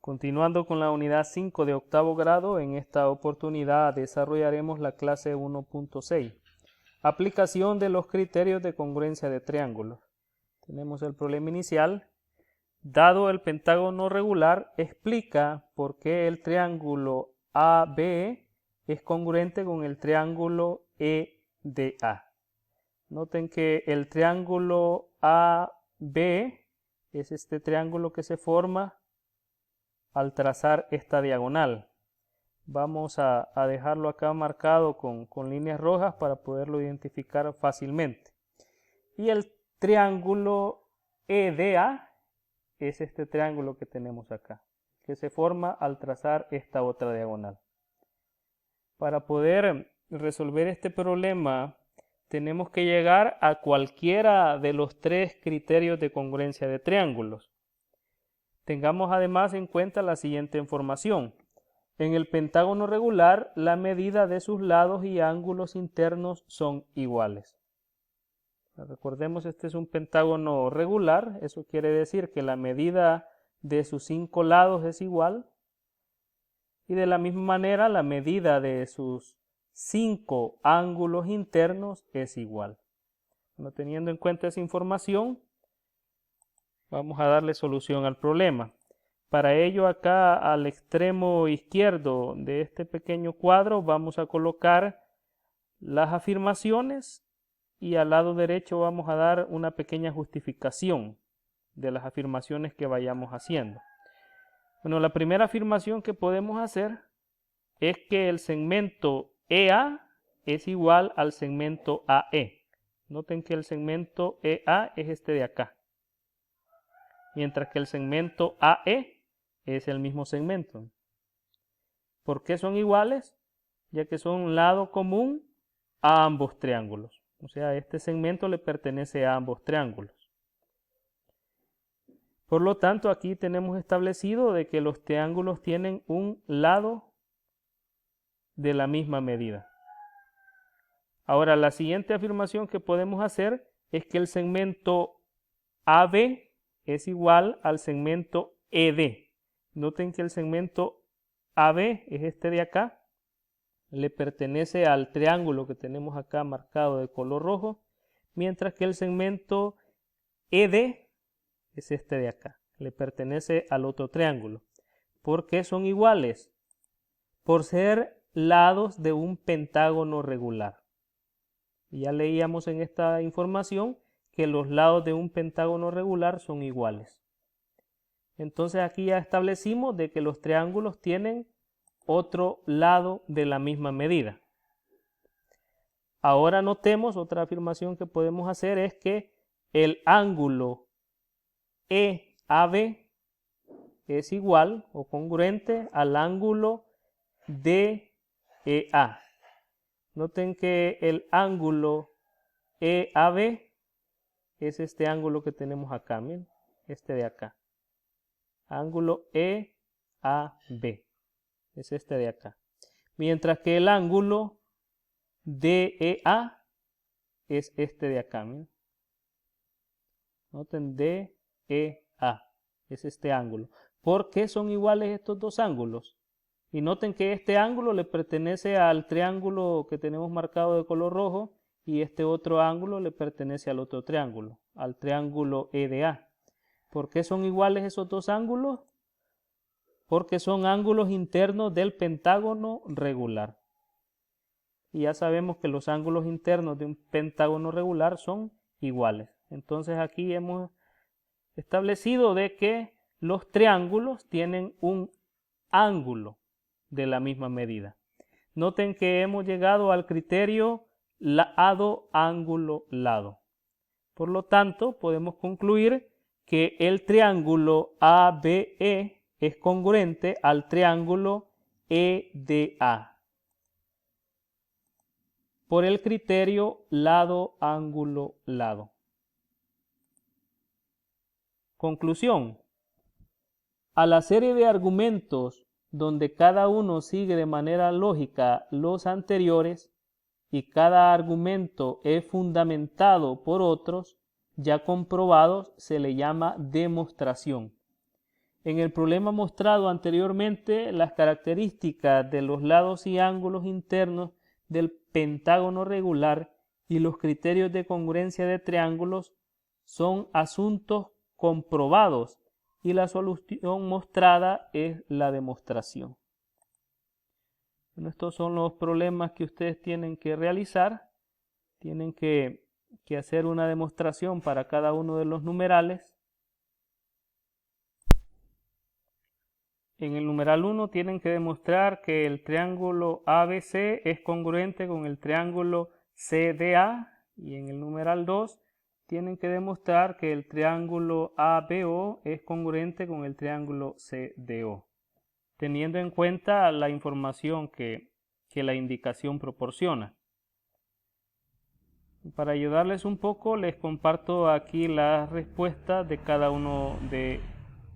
Continuando con la unidad 5 de octavo grado, en esta oportunidad desarrollaremos la clase 1.6. Aplicación de los criterios de congruencia de triángulos. Tenemos el problema inicial. Dado el pentágono regular, explica por qué el triángulo ABE es congruente con el triángulo EDA. Noten que el triángulo AB es este triángulo que se forma al trazar esta diagonal. Vamos a dejarlo acá marcado con líneas rojas para poderlo identificar fácilmente. Y el triángulo EDA es este triángulo que tenemos acá, que se forma al trazar esta otra diagonal. Para poder resolver este problema, tenemos que llegar a cualquiera de los tres criterios de congruencia de triángulos. Tengamos además en cuenta la siguiente información. En el pentágono regular, la medida de sus lados y ángulos internos son iguales. Recordemos, este es un pentágono regular. Eso quiere decir que la medida de sus 5 lados es igual. Y de la misma manera, la medida de sus 5 ángulos internos es igual. Bueno, teniendo en cuenta esa información, vamos a darle solución al problema. Para ello, acá al extremo izquierdo de este pequeño cuadro vamos a colocar las afirmaciones y al lado derecho vamos a dar una pequeña justificación de las afirmaciones que vayamos haciendo. Bueno, la primera afirmación que podemos hacer es que el segmento EA es igual al segmento AE. Noten que el segmento EA es este de acá, mientras que el segmento AE es el mismo segmento. ¿Por qué son iguales? Ya que son un lado común a ambos triángulos. O sea, este segmento le pertenece a ambos triángulos. Por lo tanto, aquí tenemos establecido de que los triángulos tienen un lado de la misma medida. Ahora, la siguiente afirmación que podemos hacer es que el segmento AB es igual al segmento ED. Noten que el segmento AB es este de acá, le pertenece al triángulo que tenemos acá marcado de color rojo, mientras que el segmento ED es este de acá, le pertenece al otro triángulo. ¿Por qué son iguales? Por ser lados de un pentágono regular. Ya leíamos en esta información que los lados de un pentágono regular son iguales. Entonces aquí ya establecimos de que los triángulos tienen otro lado de la misma medida. Ahora notemos otra afirmación que podemos hacer es que el ángulo EAB es igual o congruente al ángulo DEA. Noten que el ángulo EAB es este ángulo que tenemos acá, miren, este de acá. Ángulo EAB es este de acá. Mientras que el ángulo DEA es este de acá. Miren. Noten DEA es este ángulo. ¿Por qué son iguales estos dos ángulos? Y noten que este ángulo le pertenece al triángulo que tenemos marcado de color rojo y este otro ángulo le pertenece al otro triángulo, al triángulo EDA. ¿Por qué son iguales esos dos ángulos? Porque son ángulos internos del pentágono regular. Y ya sabemos que los ángulos internos de un pentágono regular son iguales. Entonces aquí hemos establecido de que los triángulos tienen un ángulo de la misma medida. Noten que hemos llegado al criterio lado, ángulo, lado. Por lo tanto, podemos concluir que el triángulo ABE es congruente al triángulo EDA por el criterio lado, ángulo, lado. Conclusión. A la serie de argumentos donde cada uno sigue de manera lógica los anteriores y cada argumento es fundamentado por otros ya comprobados, se le llama demostración. En el problema mostrado anteriormente, las características de los lados y ángulos internos del pentágono regular y los criterios de congruencia de triángulos son asuntos comprobados y la solución mostrada es la demostración. Bueno, estos son los problemas que ustedes tienen que realizar. Tienen que hacer una demostración para cada uno de los numerales. En el numeral 1 tienen que demostrar que el triángulo ABC es congruente con el triángulo CDA, y en el numeral 2 tienen que demostrar que el triángulo ABO es congruente con el triángulo CDO, teniendo en cuenta la información que la indicación proporciona. Para ayudarles un poco, les comparto aquí las respuestas de cada uno de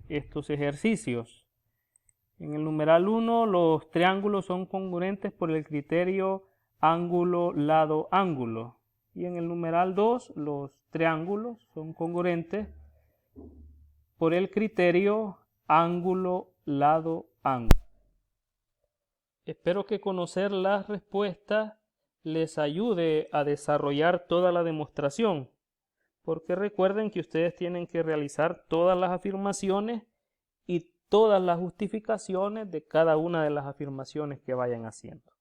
estos ejercicios. En el numeral 1, los triángulos son congruentes por el criterio ángulo, lado, ángulo. Y en el numeral 2, los triángulos son congruentes por el criterio ángulo, lado, ángulo. Espero que conocer las respuestas les ayude a desarrollar toda la demostración, porque recuerden que ustedes tienen que realizar todas las afirmaciones y todas las justificaciones de cada una de las afirmaciones que vayan haciendo.